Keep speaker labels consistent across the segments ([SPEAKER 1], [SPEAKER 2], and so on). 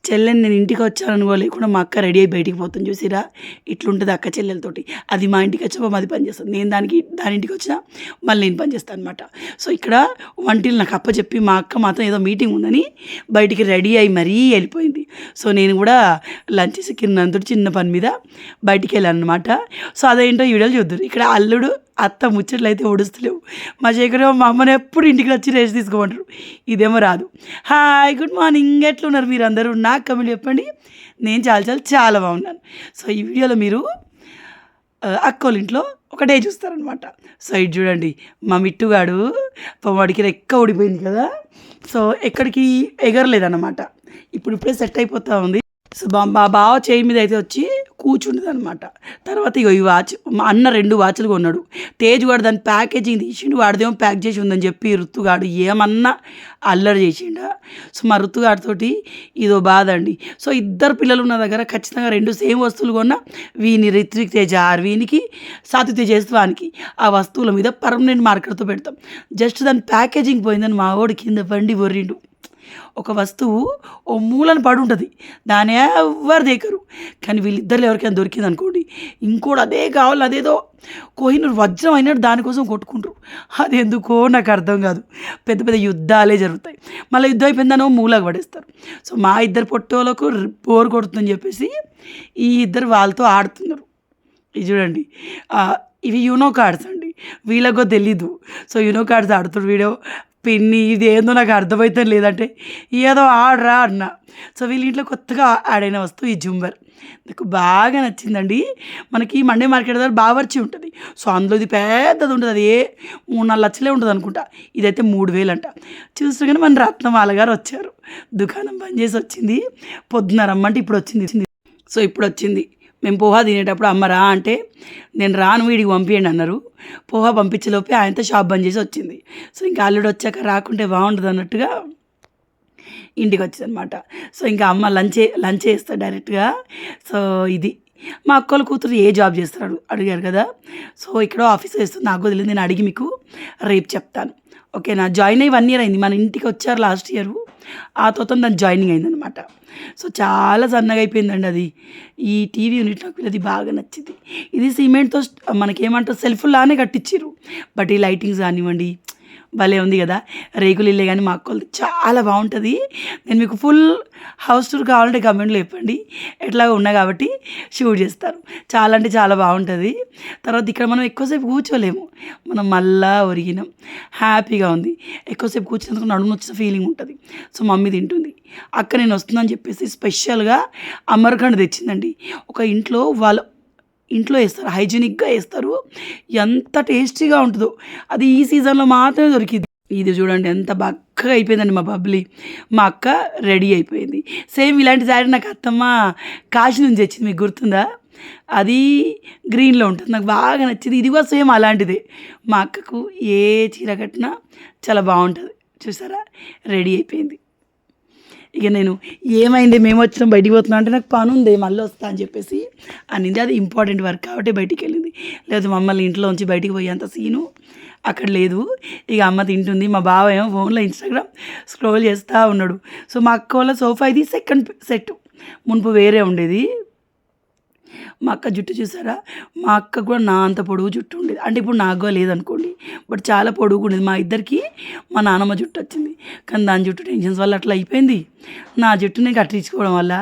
[SPEAKER 1] చెల్లెని నేను ఇంటికి వచ్చాననుకో లేకుండా మా అక్క రెడీ అయ్యి బయటికి పోతుంది చూసిరా, ఇట్లుంటుంది అక్క చెల్లెలతోటి. అది మా ఇంటికి వచ్చా అది పని చేస్తుంది, నేను దాని ఇంటికి వచ్చినా మళ్ళీ నేను పని చేస్తాను అనమాట. సో ఇక్కడ వంటిలు నాకు అప్పచెప్పి మా అక్క మాత్రం ఏదో మీటింగ్ ఉందని బయటికి రెడీ అయ్యి మరీ వెళ్ళిపోయింది. సో నేను కూడా లంచ్ చేసి కిందంతో చిన్న పని మీద బయటికి వెళ్ళాను అనమాట. సో అదేంటో ఈ వీడియోలు చూద్దరు. ఇక్కడ అల్లుడు అత్త ముచ్చట్లు అయితే ఒడుస్తలేవు. మా శేఖర్ మా అమ్మని ఎప్పుడు ఇంటికి వచ్చి రెస్ట్ తీసుకోమంటారు, ఇదేమో రాదు. హాయ్, గుడ్ మార్నింగ్, ఎట్లున్నారు మీరు అందరూ? నాకు కమెంట్ చెప్పండి. నేను చాలా బాగున్నాను. సో ఈ వీడియోలో మీరు అక్కోళ్ళ ఇంట్లో ఒక డే చూస్తారనమాట. సో ఇది చూడండి, మా మిట్టుగాడు వాడికి రెక్క ఊడిపోయింది కదా, సో ఎక్కడికి ఎగరలేదన్నమాట. ఇప్పుడే సెట్ అయిపోతూ ఉంది. సో మా బావ చేయి మీద అయితే వచ్చి కూర్చుండదు అనమాట. తర్వాత ఇగో ఈ వాచ్ మా అన్న 2 వాచ్లు కొన్నాడు. తేజ్ వాడు దాని ప్యాకేజింగ్ తీసిండు, వాడిదేమో ప్యాక్ చేసి ఉందని చెప్పి ఋతుగాడు ఏమన్నా అల్లరి చేసిండా. సో మా ఋతుగాడితోటి ఇదో బాధ అండి. సో ఇద్దరు పిల్లలు ఉన్న దగ్గర ఖచ్చితంగా 2 సేమ్ వస్తువులు కొన్నా, వీని రిత్విక్ తేజ వీనికి, సాత్విక్ తేజ వానికి ఆ వస్తువుల మీద పర్మనెంట్ మార్కర్తో పెడతాం. జస్ట్ దాని ప్యాకేజింగ్ పోయిందని మా వాడు కింద బండి బొర్రిండు. ఒక వస్తువు ఓ మూలను పడి ఉంటుంది, దాని ఎవరు దేకరు. కానీ వీళ్ళిద్దరు ఎవరికైనా దొరికింది అనుకోండి, ఇంకోటి అదే కావాలి, అదేదో కోహినూరు వజ్రం అయినట్టు దానికోసం కొట్టుకుంటారు. అది ఎందుకో నాకు అర్థం కాదు. పెద్ద పెద్ద యుద్ధాలే జరుగుతాయి. మళ్ళీ యుద్ధం అయిపోయిందనో మూలకు పడేస్తారు. సో మా ఇద్దరు పొట్టోళ్ళకు బోర్ కొడుతుందని చెప్పేసి ఈ ఇద్దరు వాళ్ళతో ఆడుతున్నారు. ఇది చూడండి, ఇవి యూనో కార్డ్స్ అండి, వీళ్ళకో తెలీదు. సో యూనో కార్డ్స్ ఆడుతారు. వీడియో పిన్ని ఇది ఏందో నాకు అర్థమవుతుంది, లేదంటే ఏదో ఆడరా అన్న. సో వీళ్ళ ఇంట్లో కొత్తగా యాడ్ అయిన వస్తువు ఈ జుంబర్ నాకు బాగా నచ్చిందండి. మనకి మండే మార్కెట్ దగ్గర బావర్చి ఉంటుంది. సో అందులో ఇది పెద్దది ఉంటుంది, అది 3-4 లక్షలే ఉంటుంది అనుకుంటా. ఇదైతే 3,000 అంట. చూస్తే మన రత్నమాల గారు వచ్చారు, దుకాణం బంద్ చేసి వచ్చింది. పొద్దున్న రమ్మంటే ఇప్పుడు వచ్చింది. సో ఇప్పుడు వచ్చింది. మేము పోహా తినేటప్పుడు అమ్మ రా అంటే నేను రాను, వీడికి పంపించండి అన్నారు. పోహా పంపించేలోపే ఆయనతో షాప్ బంద్ చేసి వచ్చింది. సో ఇంకా అల్లుడు వచ్చాక రాకుంటే బాగుంటుంది అన్నట్టుగా ఇంటికి వచ్చింది అనమాట. సో ఇంకా అమ్మ లంచ్ చేస్తారు డైరెక్ట్గా. సో ఇది మా అక్కల కూతురు ఏ జాబ్ చేస్తారు అడిగారు కదా. సో ఇక్కడ ఆఫీస్ చేస్తుంది, నాకు తెలియదు, నేను అడిగి మీకు రేపు చెప్తాను. ఓకేనా. జాయిన్ అయ్యి 1 year అయింది. మన ఇంటికి వచ్చారు లాస్ట్ ఇయర్, ఆ తర్వాత దాని జాయినింగ్ అయిందనమాట. సో చాలా సన్నగా అయిపోయిందండి అది. ఈ టీవీ యూనిట్ నాకు ఇది బాగా నచ్చింది. ఇది సిమెంట్తో మనకేమంటారు సెల్ఫ్లానే కట్టించారు. బట్ ఈ లైటింగ్స్ కానివ్వండి భలే ఉంది కదా. రేకులు ఇల్లే కానీ మా అక్కలు చాలా బాగుంటుంది. నేను మీకు ఫుల్ హౌస్ టూర్ కావాలంటే కమెంట్లో చెప్పండి, ఎట్లాగో ఉన్నా కాబట్టి షూట్ చేస్తారు. చాలా అంటే చాలా బాగుంటుంది. తర్వాత ఇక్కడ మనం ఎక్కువసేపు కూర్చోలేము, మనం మళ్ళా ఒరిగినాం. హ్యాపీగా ఉంది. ఎక్కువసేపు కూర్చున్నందుకు నడుము వచ్చిన ఫీలింగ్ ఉంటుంది. సో మమ్మీ తింటుంది. అక్క నేను వస్తుందని చెప్పేసి స్పెషల్గా అమర్ఖండ్ తెచ్చిందండి. ఒక ఇంట్లో వేస్తారు, హైజీనిక్గా వేస్తారు, ఎంత టేస్టీగా ఉంటుందో. అది ఈ సీజన్లో మాత్రమే దొరికింది. ఇది చూడండి ఎంత బక్కగా అయిపోయిందండి మా బబ్లీ. మా అక్క రెడీ అయిపోయింది. సేమ్ ఇలాంటి శారీ నాకు అత్తమ్మ కాశీ నుంచి తెచ్చింది, మీకు గుర్తుందా? అది గ్రీన్లో ఉంటుంది, నాకు బాగా నచ్చింది. ఇది కూడా సేమ్ అలాంటిదే. మా అక్కకు ఏ చీర కట్టినా చాలా బాగుంటుంది. చూసారా, రెడీ అయిపోయింది. ఇక నేను ఏమైంది మేము వచ్చినాం బయటికి పోతున్నాం అంటే నాకు పని ఉంది మళ్ళీ వస్తా అని చెప్పేసి అనింది. అది ఇంపార్టెంట్ వర్క్ కాబట్టి బయటికి వెళ్ళింది, లేదు మమ్మల్ని ఇంట్లోంచి బయటికి పోయేంత సీను అక్కడ లేదు. ఇక అమ్మ తింటుంది, మా బావ ఏమో ఫోన్లో ఇన్స్టాగ్రామ్ స్క్రోల్ చేస్తూ ఉన్నాడు. సో మా అక్క వాళ్ళ సోఫా ఇది సెకండ్ సెట్, మునుపు వేరే ఉండేది. మా అక్క జుట్టు చూసారా, మా అక్క కూడా నా అంత పొడుగు జుట్టు ఉండేది. అంటే ఇప్పుడు నాకు లేదనుకోండి, బట్ చాలా పొడుగు ఉండేది. మా ఇద్దరికి మా నాన్నమ్మ జుట్టు వచ్చింది, కానీ దాని జుట్టు టెన్షన్స్ వల్ల అట్లా అయిపోయింది. నా జుట్టుని కట్టించుకోవడం వల్ల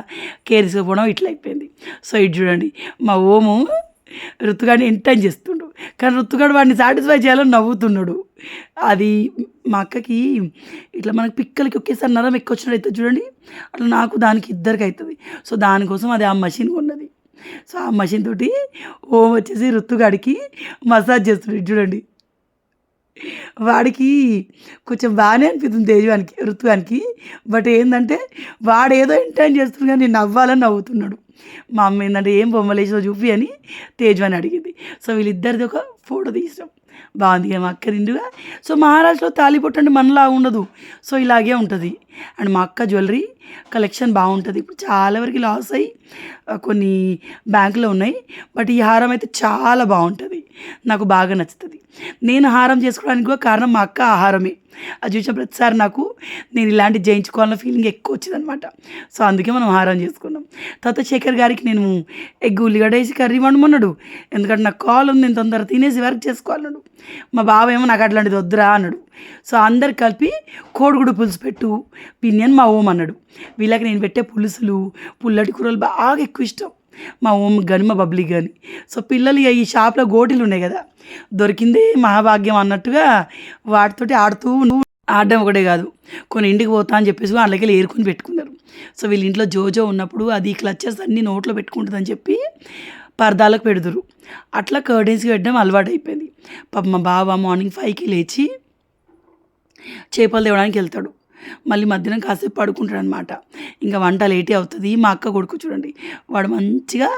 [SPEAKER 1] కేర్ తీసుకోవడం ఇట్లా అయిపోయింది. సో ఇది చూడండి, మా ఓము ఋతుగాడిని ఎంటైన్ చేస్తుండు, కానీ ఋతుగాడు వాడిని సాటిస్ఫై చేయాలని నవ్వుతున్నాడు. అది మా అక్కకి ఇట్లా మనకి పిక్కలకి ఒకేసారి నరం ఎక్కువ వచ్చినట్టు అవుతుంది చూడండి, అట్లా నాకు దానికి ఇద్దరికి అవుతుంది. సో దానికోసం అది ఆ మషిన్ కొన్నది. సో ఆ మషిన్ తోటి ఓం వచ్చేసి ఋతుగాడికి మసాజ్ చేస్తుంది చూడండి. వాడికి కొంచెం బాగానే అనిపిస్తుంది తేజవానికి, ఋతువానికి. బట్ ఏంటంటే వాడు ఏదో ఎంటర్టైన్ చేస్తున్నాడు కానీ నేను నవ్వాలని నవ్వుతున్నాడు. మా అమ్మ ఏంటంటే ఏం బొమ్మలేసో చూపి అని తేజవాని అడిగింది. సో వీళ్ళిద్దరిది ఒక ఫోటో తీసాం, బాగుంది కదా మా అక్క నిండుగా. సో మహారాష్ట్రలో తాళిబొట్టు అంటే మనలా ఉండదు, సో ఇలాగే ఉంటుంది. అండ్ మా అక్క జ్యువెలరీ కలెక్షన్ బాగుంటుంది. ఇప్పుడు చాలా వరకు లాస్ అయ్యి కొన్ని బ్యాంకులో ఉన్నాయి, బట్ ఈ హారం అయితే చాలా బాగుంటుంది. నాకు బాగా నచ్చుతుంది. నేను హారం చేసుకోవడానికి కూడా కారణం మా అక్క ఆహారమే. అది చూసిన ప్రతిసారి నాకు నేను ఇలాంటివి చేయించుకోవాలన్న ఫీలింగ్ ఎక్కువ వచ్చిందనమాట. సో అందుకే మనం హారం చేసుకున్నాం. తర్వాత శేఖర్ గారికి నేను ఎగ్ ఉల్లిగడ్డ వేసి కర్రీ వండమన్నాడు. ఎందుకంటే నాకు కాల్ ఉంది, నేను తొందరగా తినేసి వర్క్ చేసుకోవాలన్నాడు. మా బావ ఏమో నాకు అట్లాంటిది వద్దురా అన్నాడు. సో అందరు కలిపి కోడిగుడ్డు పులుసు పెట్టు పిన్ని అని మా ఓం అన్నాడు. వీళ్ళకి నేను పెట్టే పులుసులు పుల్లటి కూరలు బాగా ఎక్కువ ఇష్టం. మా ఓం కానీ మా బబ్లీ కానీ. సో పిల్లలు ఈ షాప్లో గోటీలు ఉన్నాయి కదా, దొరికిందే మహాభాగ్యం అన్నట్టుగా వాటితోటి ఆడడం ఒకటే కాదు, కొన్ని ఇంటికి పోతా అని చెప్పేసి వాళ్ళకి ఏరుకొని పెట్టుకున్నారు. సో వీళ్ళ ఇంట్లో జోజో ఉన్నప్పుడు అది క్లచెస్ అన్నీ నోట్లో పెట్టుకుంటుందని చెప్పి పరదాలకు పెడుతురు. అట్లా కర్టెన్స్కి పెట్టడం అలవాటు అయిపోయింది. పాప మా బావ మార్నింగ్ 5కి లేచి చేపలు తేవడానికి వెళ్తాడు. మళ్ళీ మధ్యాహ్నం కాసేపు పడుకుంటాడు అనమాట. ఇంకా వంట లేటే అవుతుంది. మా అక్క కొడుకు చూడండి, వాడు మంచిగా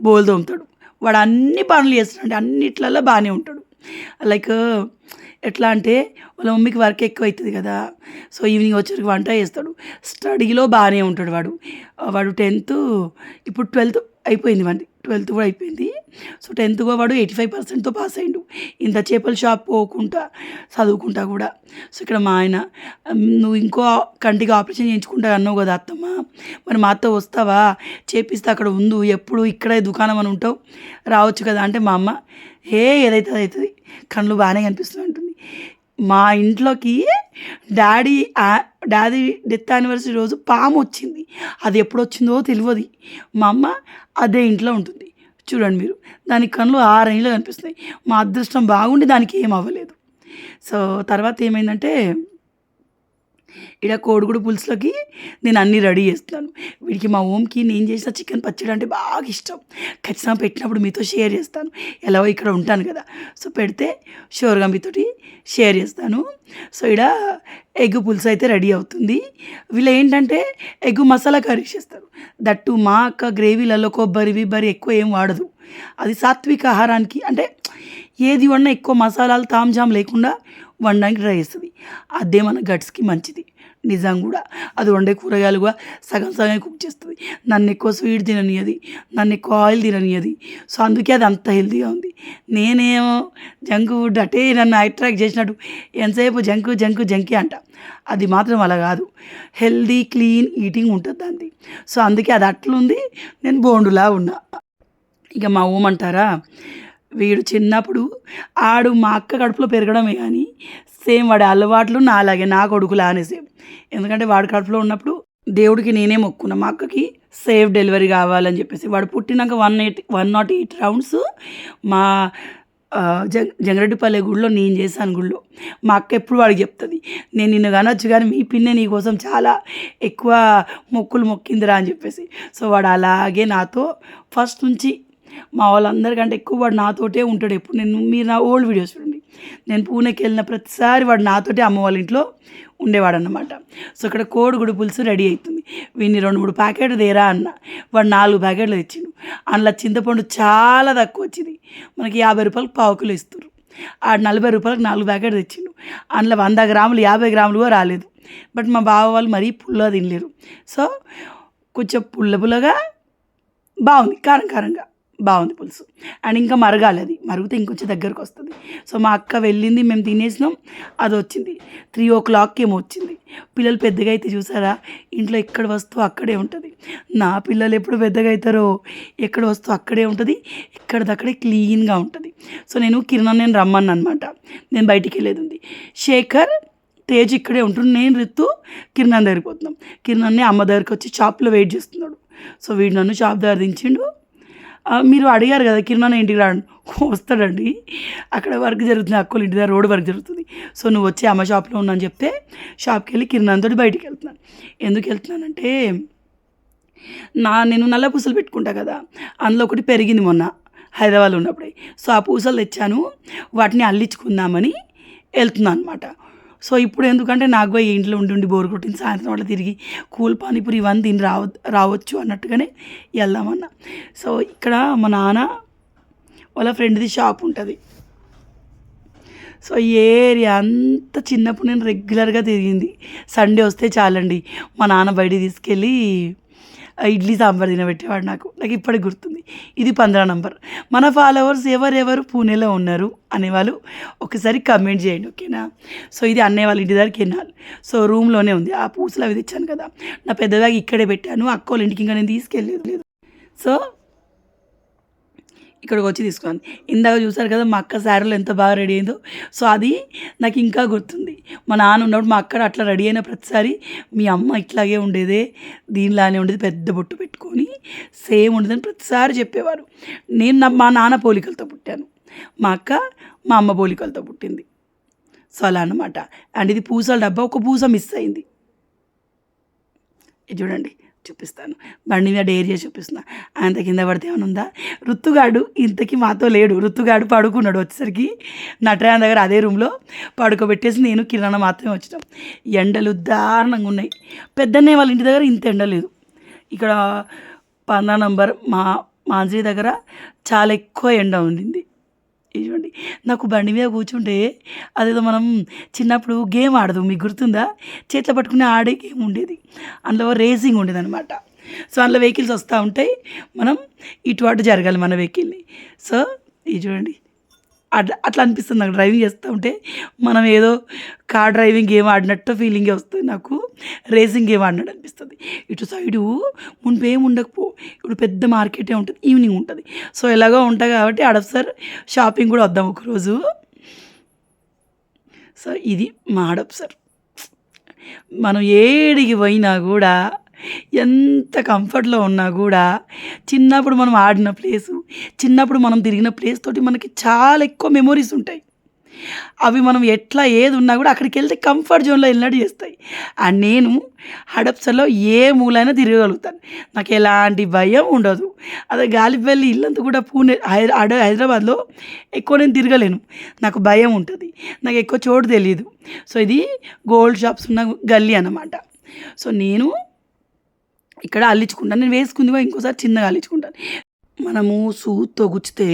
[SPEAKER 1] బోలు తోముతాడు. వాడు అన్ని పనులు చేస్తాడు, అన్నిట్లలో బాగానే ఉంటాడు. లైక్ ఎట్లా అంటే వాళ్ళ మమ్మీకి వర్క్ ఎక్కువ అవుతుంది కదా, సో ఈవినింగ్ వచ్చేసరికి వంట చేస్తాడు. స్టడీలో బాగానే ఉంటాడు వాడు 10th, ఇప్పుడు 12th అయిపోయింది. 12th కూడా అయిపోయింది. సో 10th కూడా వాడు 85%తో పాస్ అయ్యిండు. ఇంత చేపల షాప్ పోకుండా చదువుకుంటా కూడా. సో ఇక్కడ మా ఆయన, నువ్వు ఇంకో కంటికి ఆపరేషన్ చేయించుకుంటా అన్నావు కదా అత్తమ్మ, మరి మా అత్త వస్తావా, చేపిస్తే అక్కడ ఉండు, ఎప్పుడు ఇక్కడే దుకాణం అని ఉంటావు, రావచ్చు కదా అంటే మా అమ్మ ఏదైతే అది అవుతుంది, కళ్ళు బాగానే కనిపిస్తుంది అంటుంది. మా ఇంట్లోకి డాడీ డెత్ యానివర్సరీ రోజు పాము వచ్చింది. అది ఎప్పుడు వచ్చిందో తెలియదు. మా అమ్మ అదే ఇంట్లో ఉంటుంది చూడండి మీరు, దానికి కళ్ళు 6 ఇండ్లు కనిపిస్తున్నాయి. మా అదృష్టం బాగుండి దానికి ఏం అవ్వలేదు. సో తర్వాత ఏమైందంటే ఇక్కడ కోడిగుడ్డు పులుసులోకి నేను అన్నీ రెడీ చేస్తున్నాను. వీడికి మా ఓంకి నేను చేసిన చికెన్ పచ్చడి అంటే బాగా ఇష్టం. ఖచ్చితంగా పెట్టినప్పుడు మీతో షేర్ చేస్తాను, ఎలాగో ఇక్కడ ఉంటాను కదా. సో పెడితే షూర్గా మీతోటి షేర్ చేస్తాను. సో ఇక్కడ ఎగ్ పులుసు అయితే రెడీ అవుతుంది. వీళ్ళు ఏంటంటే ఎగ్ మసాలా కర్రీ చేస్తారు. దట్టు మా అక్క గ్రేవీలలో కొబ్బరి ఎక్కువ ఏం వాడదు. అది సాత్విక ఆహారానికి, అంటే ఏది వండినా ఎక్కువ మసాలాలు తాంజాం లేకుండా వండడానికి ట్రై చేస్తుంది. అదే మన గట్స్కి మంచిది నిజం కూడా. అది వండే కూరగాయలు కూడా సగం కుక్ చేస్తుంది. నన్ను ఎక్కువ స్వీట్ తిననియది, నన్ను ఎక్కువ ఆయిల్ తిననియది. సో అందుకే అది అంత హెల్తీగా ఉంది. నేనేమో జంక్ ఫుడ్ అటే నన్ను అట్రాక్ట్ చేసినట్టు ఎంతసేపు జంకి అంట. అది మాత్రం అలా కాదు, హెల్దీ క్లీన్ ఈటింగ్ ఉంటుంది దాన్ని. సో అందుకే అది అట్లుంది, నేను బోండులా ఉన్నా. ఇక మా ఊమంటారా, వీడు చిన్నప్పుడు మా అక్క కడుపులో పెరగడమే కానీ సేమ్ వాడి అలవాట్లు నాలాగే, నా కొడుకులానే సేమ్. ఎందుకంటే వాడి కడుపులో ఉన్నప్పుడు దేవుడికి నేనే మొక్కున్నా మా అక్కకి సేఫ్ డెలివరీ కావాలని చెప్పేసి. వాడు పుట్టినాక 108 రౌండ్స్ మా జంగరెడ్డిపల్లె గుడిలో నేను చేశాను. గుడిలో మా అక్క ఎప్పుడు వాడికి చెప్తుంది, నేను నిన్ను కనొచ్చు కానీ మీ పిన్నే నీ కోసం చాలా ఎక్కువ మొక్కులు మొక్కిందిరా అని చెప్పేసి. సో వాడు అలాగే నాతో ఫస్ట్ నుంచి, మా వాళ్ళందరికంటే ఎక్కువ వాడు నాతోటే ఉంటాడు ఎప్పుడు. మీరు నా ఓల్డ్ వీడియోస్ చూడండి, నేను పూణేకి వెళ్ళిన ప్రతిసారి వాడు నాతోటే అమ్మ వాళ్ళ ఇంట్లో ఉండేవాడు అన్నమాట. సో ఇక్కడ కోడిగుడ్డు పులుసు రెడీ అవుతుంది. వీడిని 2-3 ప్యాకెట్లు తేరా అన్న, వాడు 4 ప్యాకెట్లు తెచ్చిండు. అందులో చింతపండు చాలా తక్కువ వచ్చింది, మనకి 50 రూపాయలకు పావు కిలో ఇస్తారు. ఆ 40 రూపాయలకు 4 ప్యాకెట్లు తెచ్చిండు. అందులో 100 గ్రాములు 50 గ్రాములు కూడా రాలేదు. బట్ మా బావ వాళ్ళు మరీ పుల్లగా తినలేరు. సో కొంచెం పుల్లగా బాగుంది, కారంగా బాగుంది పులుసు. అండ్ ఇంకా మరగాలి, అది మరిగితే ఇంకొంచెం దగ్గరకు వస్తుంది. సో మా అక్క వెళ్ళింది, మేము తినేసినాం, అది వచ్చింది 3 o'clock ఏమో వచ్చింది. పిల్లలు పెద్దగా అయితే చూసారా, ఇంట్లో ఎక్కడ వస్తువు అక్కడే ఉంటుంది. నా పిల్లలు ఎప్పుడు పెద్దగా అవుతారో, ఎక్కడ వస్తువు అక్కడే ఉంటుంది, ఎక్కడిదక్కడే క్లీన్గా ఉంటుంది. సో నేను రమ్మను అనమాట, నేను బయటికి వెళ్ళేది ఉంది. శేఖర్ తేజ్ ఇక్కడే ఉంటుండు, నేను రిత్తు కిరణ్ దగ్గరికి పోతున్నాం. కిరణ్ అమ్మ దగ్గరికి వచ్చి షాప్లో వెయిట్ చేస్తున్నాడు. సో వీడు నన్ను షాప్ దగ్గర దించిండు. మీరు అడిగారు కదా కిరణ్ ఇంటికి రాడు, వస్తాడండి, అక్కడ వర్క్ జరుగుతుంది, అక్కలు ఇంటి దగ్గర రోడ్ వర్క్ జరుగుతుంది. సో నువ్వు వచ్చి అమ్మ షాప్లో ఉన్నా అని చెప్తే షాప్కి వెళ్ళి కిరణ్ తోటి బయటికి వెళ్తున్నాను. ఎందుకు వెళ్తున్నానంటే నేను నల్ల పూసలు పెట్టుకుంటా కదా, అందులో ఒకటి పెరిగింది మొన్న హైదరాబాద్లో ఉన్నప్పుడే. సో ఆ పూసలు తెచ్చాను, వాటిని అల్లించుకుందామని వెళ్తున్నాను అనమాట. సో ఇప్పుడు ఎందుకంటే నాకు పోయి ఇంట్లో ఉండి బోర్ కొట్టింది, సాయంత్రం అట్లా తిరిగి కూల్ పానీపూరి ఇవన్నీ తిని రావచ్చు అన్నట్టుగానే వెళ్దామన్నా. సో ఇక్కడ మా నాన్న వాళ్ళ ఫ్రెండ్ది షాప్ ఉంటుంది. సో ఈ ఏరియా అంతా చిన్నప్పుడు నేను రెగ్యులర్గా తిరిగింది. సండే వస్తే చాలండి మా నాన్న బయటికి తీసుకెళ్ళి ఇడ్లీ సాంబార్ తినబెట్టేవాడు. నాకు ఇప్పటికి గుర్తుంది. ఇది 15 నంబర్. మన ఫాలోవర్స్ ఎవరెవరు పూణేలో ఉన్నారు అనేవాళ్ళు ఒకసారి కమెంట్ చేయండి, ఓకేనా? సో ఇది అన్నయ్య వాళ్ళ ఇంటి దగ్గర కెనాల్. సో రూమ్లోనే ఉంది. ఆ పూసలు అవి తెచ్చాను కదా, నా పెద్ద బ్యాగ్ ఇక్కడే పెట్టాను. అక్క వాళ్ళ ఇంటికి ఇంకా నేను తీసుకెళ్ళలేదు. సో ఇక్కడికి వచ్చి తీసుకున్నాను. ఇందాక చూసారు కదా మా అక్క శారీలో ఎంత బాగా రెడీ అయిందో. సో అది నాకు ఇంకా గుర్తుంది. మా నాన్న ఉన్నప్పుడు మా అక్కడ అట్లా రెడీ అయిన ప్రతిసారి మీ అమ్మ ఇట్లాగే ఉండేదే, దీనిలానే ఉండేది, పెద్ద బొట్టు పెట్టుకొని సేమ్ ఉండేదని ప్రతిసారి చెప్పేవారు. నేను మా నాన్న పోలికలతో పుట్టాను, మా అక్క మా అమ్మ పోలికలతో పుట్టింది. సో అలా అన్నమాట. అండ్ ఇది పూసల డబ్బా, ఒక పూస మిస్ అయింది. ఇది చూడండి, చూపిస్తాను. బండి మీద డేర్ చేసి చూపిస్తున్నా. అంత కింద పడితే ఏమైనా ఉందా? రుత్తుగాడు ఇంతకీ మాతో లేడు. రుత్తుగాడు పడుకున్నాడు. వచ్చేసరికి నటరాయణ దగ్గర అదే రూమ్లో పడుకోబెట్టేసి నేను కిరాణా మాత్రమే వచ్చినాం. ఎండలు దారుణంగా ఉన్నాయి. పెద్దన్నే వాళ్ళ ఇంటి దగ్గర ఇంత ఎండ లేదు. ఇక్కడ 15 నంబర్ మాంజీ దగ్గర చాలా ఎక్కువ ఎండ ఉండింది. చూడండి, నాకు బండి మీద కూర్చుంటే అదేదో మనం చిన్నప్పుడు గేమ్ ఆడదు, మీకు గుర్తుందా? చేతిలో పట్టుకుని ఆడే గేమ్ ఉండేది. అందులో రేసింగ్ ఉండేది అనమాట. సో అందులో వెహికల్స్ వస్తూ ఉంటాయి, మనం ఇటు అటు జరగాలి మన వెహికల్ని. సో ఇది చూడండి, అట్లా అనిపిస్తుంది నాకు డ్రైవింగ్ చేస్తూ ఉంటే. మనం ఏదో కార్ డ్రైవింగ్ గేమ్ ఆడినట్టు ఫీలింగే వస్తుంది నాకు, రేసింగ్ గేమ్ ఆడినట్టు అనిపిస్తుంది. ఇటు సైడు మునిపేం ఉండకపో, ఇప్పుడు పెద్ద మార్కెటే ఉంటుంది, ఈవినింగ్ ఉంటుంది. సో ఎలాగో ఉంటాయి కాబట్టి హడప్సర్ షాపింగ్ కూడా వద్దాం ఒకరోజు. సో ఇది మా హడప్సర్. మనం ఏడికి పోయినా కూడా, ఎంత కంఫర్ట్లో ఉన్నా కూడా, చిన్నప్పుడు మనం ఆడిన ప్లేసు, చిన్నప్పుడు మనం తిరిగిన ప్లేస్ తోటి మనకి చాలా ఎక్కువ మెమొరీస్ ఉంటాయి. అవి మనం ఎట్లా ఏది ఉన్నా కూడా అక్కడికి వెళ్తే కంఫర్ట్ జోన్లో వెళ్ళినట్టు చేస్తాయి. అండ్ నేను హడప్సర్లో ఏ మూలైనా తిరగలుగుతాను, నాకు ఎలాంటి భయం ఉండదు. అదే గాలిపల్లి ఇల్లంతా కూడా హైదరాబాద్లో ఎక్కువ నేను తిరగలేను, నాకు భయం ఉంటుంది, నాకు ఎక్కువ చోటు తెలియదు. సో ఇది గోల్డ్ షాప్స్ ఉన్న గల్లీ అన్నమాట. సో నేను ఇక్కడ అల్లించుకుంటాను. నేను వేసుకుందిగా ఇంకోసారి చిన్నగా అల్లించుకుంటాను. మనము సూత్తో గుచ్చితే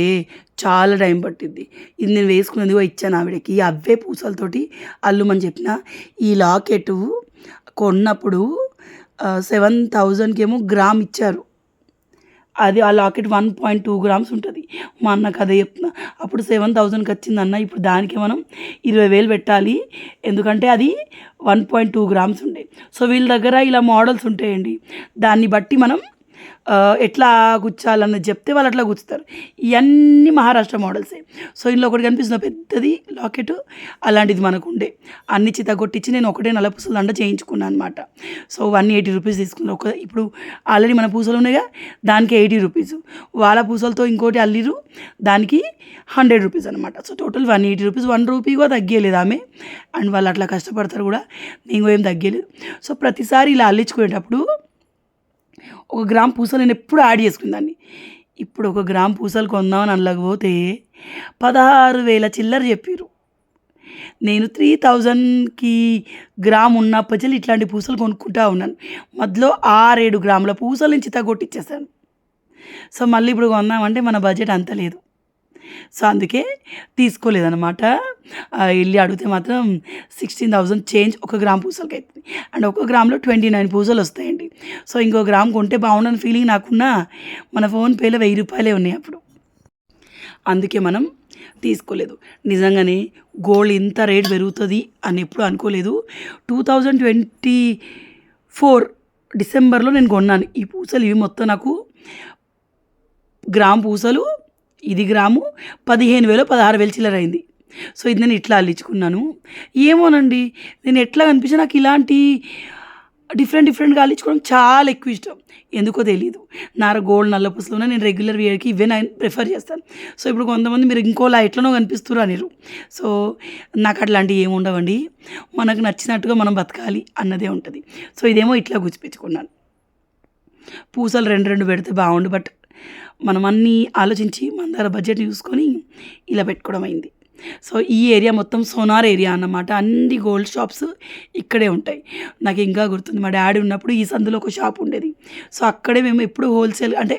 [SPEAKER 1] చాలా టైం పట్టిద్ది. ఇది నేను వేసుకునేదిగో ఇచ్చాను ఆవిడకి, అవే పూసలతోటి అల్లుమని చెప్పిన. ఈ లాకెట్ కొన్నప్పుడు 7,000కేమో గ్రామ్ ఇచ్చారు. అది ఆ లాకెట్ 1.2 గ్రామ్స్ ఉంటుంది. మా అన్నకు అదే చెప్తున్నా, అప్పుడు 7,000కి వచ్చిందన్న, ఇప్పుడు దానికి మనం 20,000 పెట్టాలి, ఎందుకంటే అది 1.2 గ్రామ్స్ ఉండే. సో వీళ్ళ దగ్గర ఇలా మోడల్స్ ఉంటాయండి, దాన్ని బట్టి మనం ఎట్లా గుచ్చాలన్నది చెప్తే వాళ్ళు అట్లా గుచ్చుతారు. ఇవన్నీ మహారాష్ట్ర మోడల్సే. సో ఇందులో ఒకటి కనిపిస్తుంది పెద్దది లాకెట్, అలాంటిది మనకు ఉండే. అన్ని చితగొట్టించి నేను ఒకటే నల్ల పూసలు దండ చేయించుకున్నాను అనమాట. సో 180 రూపీస్ తీసుకున్నాను. ఇప్పుడు ఆల్రెడీ మన పూసలు ఉన్నాయిగా, దానికి 80 రూపీస్, వాళ్ళ పూసలతో ఇంకోటి అల్లిరు, దానికి 100 రూపీస్ అనమాట. So total 180 rupees. 1 రూపీ కూడా తగ్గలేదు ఆమె. అండ్ వాళ్ళు అట్లా కష్టపడతారు కూడా, నేను ఏం తగ్గలేదు. సో ప్రతిసారి ఇలా అల్లించుకునేటప్పుడు 1 గ్రామ్ పూసలు నేను ఎప్పుడు యాడ్ చేసుకునేదాన్ని. ఇప్పుడు 1 గ్రామ్ పూసలు కొందామని అనలేకపోతే 16,000 చిల్లర చెప్పారు. నేను 3,000కి గ్రామ్ ఉన్నప్పటి ఇట్లాంటి పూసలు కొనుక్కుంటా ఉన్నాను. మధ్యలో 6-7 గ్రాముల పూసలు నుంచి తగ్గొట్టిచ్చేసాను. సో మళ్ళీ ఇప్పుడు కొందామంటే మన బడ్జెట్ అంత లేదు. సో అందుకే తీసుకోలేదన్నమాట. వెళ్ళి అడిగితే మాత్రం 16,000 చేంజ్ 1 గ్రామ్ పూసలకి అవుతుంది. అండ్ 1 గ్రామ్లో 29 పూసలు వస్తాయండి. సో ఇంకో గ్రామ్ కొంటే బాగుండని ఫీలింగ్ నాకున్న. మన ఫోన్పేలో 1000 రూపాయలే ఉన్నాయి అప్పుడు, అందుకే మనం తీసుకోలేదు. నిజంగానే గోల్డ్ ఇంత రేట్ పెరుగుతుంది అని ఎప్పుడు అనుకోలేదు. 2024 డిసెంబర్లో నేను కొన్నాను ఈ పూసలు. ఇవి మొత్తం నాకు గ్రామ్ పూసలు, ఇది గ్రాము 15,000 16,000 చిల్లర అయింది. సో ఇది నేను ఇట్లా అల్లించుకున్నాను. ఏమోనండి, నేను ఎట్లా కనిపించా, నాకు ఇలాంటి డిఫరెంట్గా అల్లించుకోవడం చాలా ఎక్కువ ఇష్టం, ఎందుకో తెలియదు. గోల్డ్ నల్ల పూసలు నేను రెగ్యులర్ వేర్కి ఇవే నేను ప్రిఫర్ చేస్తాను. సో ఇప్పుడు కొంతమంది మీరు ఇంకోలా ఎట్లనో కనిపిస్తున్నారు అనేరు. సో నాకు అట్లాంటివి ఏమి ఉండవండి, మనకు నచ్చినట్టుగా మనం బతకాలి అన్నదే ఉంటుంది. సో ఇదేమో ఇట్లా గుచ్చిపెట్టుకున్నాను. పూసలు 2 పెడితే బాగుండు, బట్ మనం అన్నీ ఆలోచించి మన దగ్గర బడ్జెట్ చూసుకొని ఇలా పెట్టుకోవడం అయింది. సో ఈ ఏరియా మొత్తం సోనార్ ఏరియా అన్నమాట. అన్ని గోల్డ్ షాప్స్ ఇక్కడే ఉంటాయి. నాకు ఇంకా గుర్తుంది, మా డాడీ ఉన్నప్పుడు ఈ సందులో ఒక షాప్ ఉండేది. సో అక్కడే మేము ఎప్పుడు హోల్సేల్ అంటే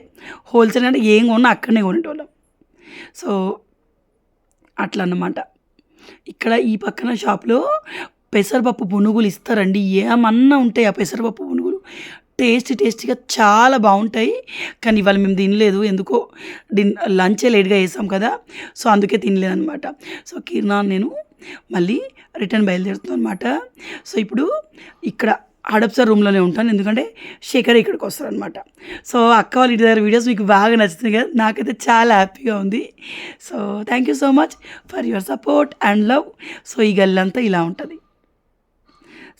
[SPEAKER 1] ఏం కొన్నా అక్కడనే కొనేటోళ్ళం. సో అట్లా అన్నమాట. ఇక్కడ ఈ పక్కన షాప్లో పెసరపప్పు పునుగులు ఇస్తారండి. ఏమన్నా ఉంటాయి ఆ పెసరపప్పు పునుగులు, టేస్టీగా చాలా బాగుంటాయి. కానీ ఇవాళ మేము తినలేదు, ఎందుకో లంచే లేట్గా చేసాం కదా, సో అందుకే తినలేదనమాట. సో కిరణా నేను మళ్ళీ రిటర్న్ బయలుదేరుతున్నాను అనమాట. సో ఇప్పుడు ఇక్కడ హడప్సర్ రూమ్లోనే ఉంటాను, ఎందుకంటే శేఖర్ ఇక్కడికి వస్తారనమాట. సో అక్క వాళ్ళ ఇంటి దగ్గర వీడియోస్ మీకు బాగా నచ్చుతుంది కదా, నాకైతే చాలా హ్యాపీగా ఉంది. So thank you so much for your support and love. So ఈ గల్లంతా ఇలా ఉంటుంది.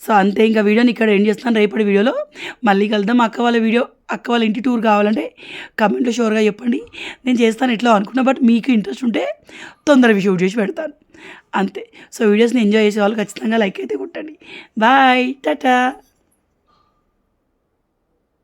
[SPEAKER 1] సో అంతే, ఇంకా వీడియోని ఇక్కడ ఎండ్ చేస్తున్నాను. రేపటి వీడియోలో మళ్ళీ కలుద్దాం. అక్క వాళ్ళ ఇంటి టూర్ కావాలంటే కమెంట్లో షూర్గా చెప్పండి, నేను చేస్తాను ఎట్లా అనుకున్నా. బట్ మీకు ఇంట్రెస్ట్ ఉంటే తొందరగా షూట్ చేసి పెడతాను అంతే. సో వీడియోస్ని ఎంజాయ్ చేసే వాళ్ళు ఖచ్చితంగా లైక్ అయితే కొట్టండి. బాయ్, టాటా.